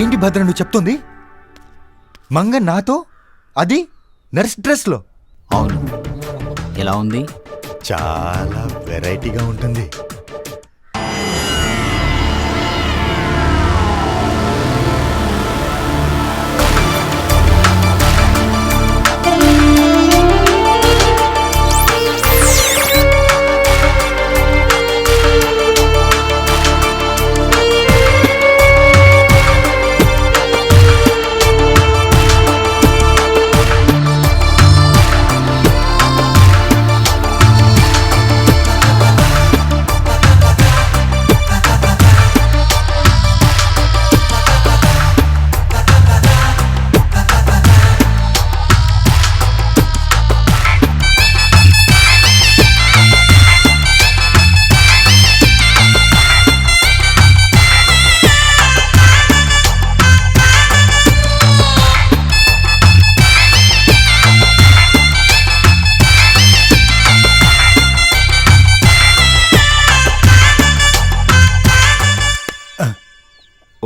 ఏంటి భద్ర నువ్వు చెప్తుంది? మంగ నాతో, అది నర్స్ డ్రెస్లో? అవును, ఎలా ఉంది? చాలా వెరైటీగా ఉంటుంది.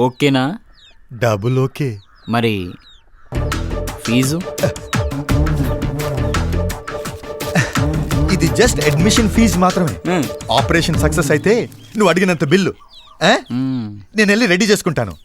ఓకేనా? Double okay. మరి ఫీజు? ఇది జస్ట్ అడ్మిషన్ ఫీజు మాత్రమే. ఆపరేషన్ సక్సెస్ అయితే నువ్వు అడిగినంత బిల్లు నేను వెళ్ళి రెడీ చేసుకుంటాను.